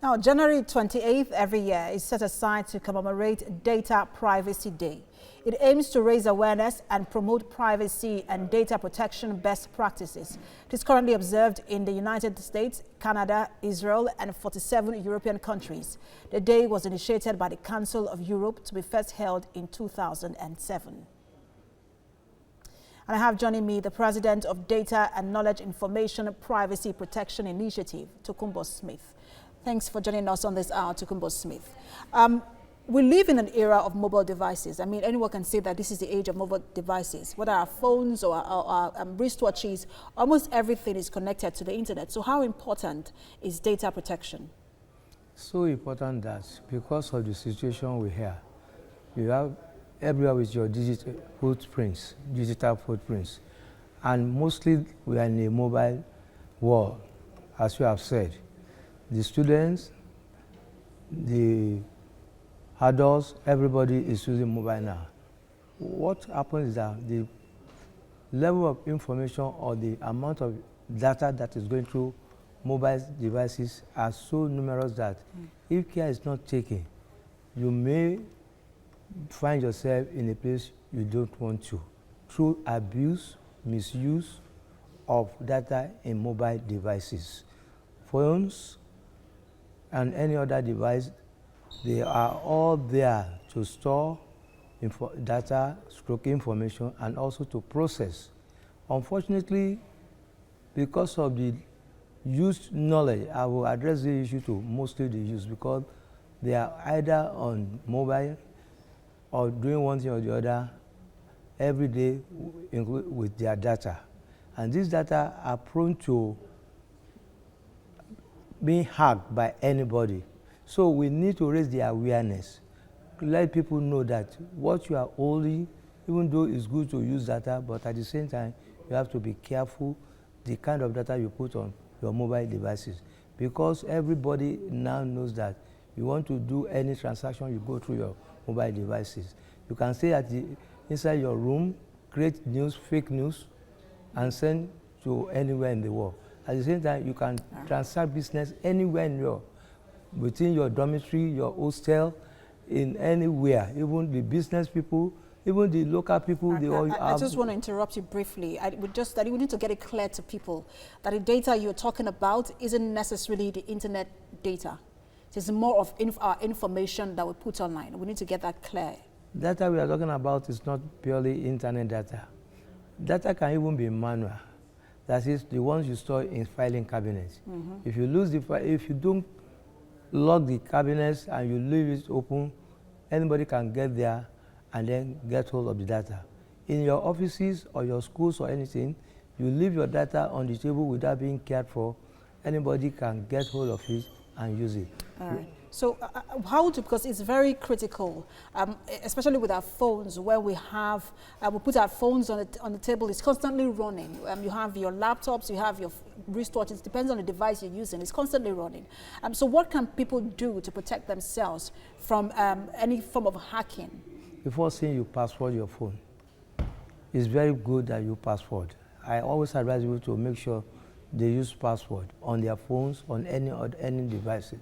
Now, January 28th every year is set aside to commemorate Data Privacy Day. It aims to raise awareness and promote privacy and data protection best practices. It is currently observed in the United States, Canada, Israel, and 47 European countries. The day was initiated by the Council of Europe to be first held in 2007. And I have joining me the President of Data and Knowledge Information Privacy Protection Initiative, Tokunbo Smith. Thanks for joining us on this hour, Tokunbo Smith. We live in an era of mobile devices. I mean, anyone can say that this is the age of mobile devices. Whether our phones or our wristwatches, almost everything is connected to the internet. So how important is data protection? So important that because of the situation we have, you have everywhere with your digital footprints. And mostly we are in a mobile world, as you have said. The students, the adults, everybody is using mobile now. What happens is that the level of information or the amount of data that is going through mobile devices are so numerous that if care is not taken, you may find yourself in a place you don't want to through abuse, misuse of data in mobile devices. Phones and any other device, they are all there to store data, stroke information, and also to process. Unfortunately, because of the used knowledge, I will address the issue to mostly the youth because they are either on mobile or doing one thing or the other every day with their data. And these data are prone to being hacked by anybody. So we need to raise the awareness, let people know that what you are holding, even though it's good to use data, but at the same time, you have to be careful the kind of data you put on your mobile devices. Because everybody now knows that you want to do any transaction, you go through your mobile devices. You can stay inside your room, create news, fake news, and send to anywhere in the world. At the same time, you can transact business anywhere within your dormitory, your hostel, in anywhere. Even the business people, even the local people, they all have. I just want to interrupt you briefly. We need to get it clear to people that the data you're talking about isn't necessarily the internet data. It's more of our information that we put online. We need to get that clear. Data we are talking about is not purely internet data. Data can even be manual. That is the ones you store in filing cabinets. If you lose if you don't lock the cabinets and you leave it open, anybody can get there and then get hold of the data. In your offices or your schools or anything, you leave your data on the table without being cared for, anybody can get hold of it and use it. All right. So because it's very critical, especially with our phones, where we have, we put our phones on the table, it's constantly running. You have your laptops, you have your wristwatches, it depends on the device you're using, it's constantly running. So what can people do to protect themselves from any form of hacking? Before saying you password your phone, it's very good that you password. I always advise you to make sure they use password on their phones, on any devices.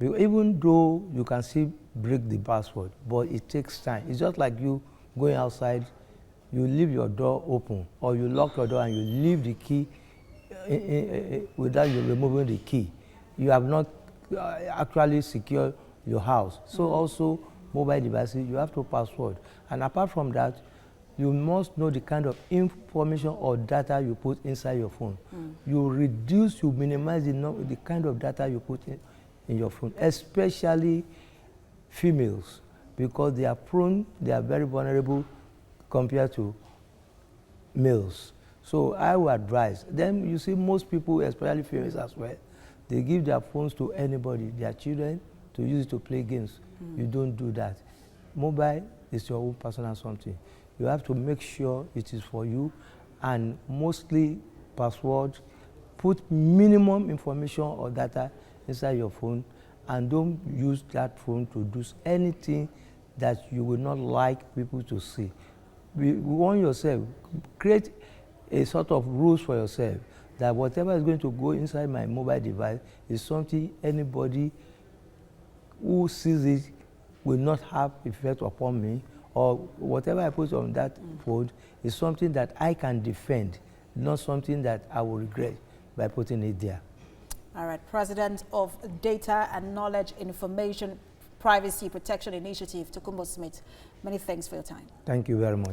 Even though you can still break the password, but it takes time. It's just like you going outside, you leave your door open, or you lock your door and you leave the key without you removing the key. You have not actually secured your house. So also mobile devices, you have to password. And apart from that, you must know the kind of information or data you put inside your phone. You minimize the kind of data you put in your phone, especially females, because they are very vulnerable compared to males. So I would advise. Then you see most people, especially females as well, they give their phones to anybody, their children, to use it to play games. You don't do that. Mobile is your own personal something. You have to make sure it is for you, and mostly password, put minimum information or data inside your phone, and don't use that phone to do anything that you would not like people to see. We want yourself, create a sort of rules for yourself that whatever is going to go inside my mobile device is something anybody who sees it will not have effect upon me, or whatever I put on that phone is something that I can defend, not something that I will regret by putting it there. All right, President of Data and Knowledge Information Privacy Protection Initiative, Tokunbo Smith, many thanks for your time. Thank you very much.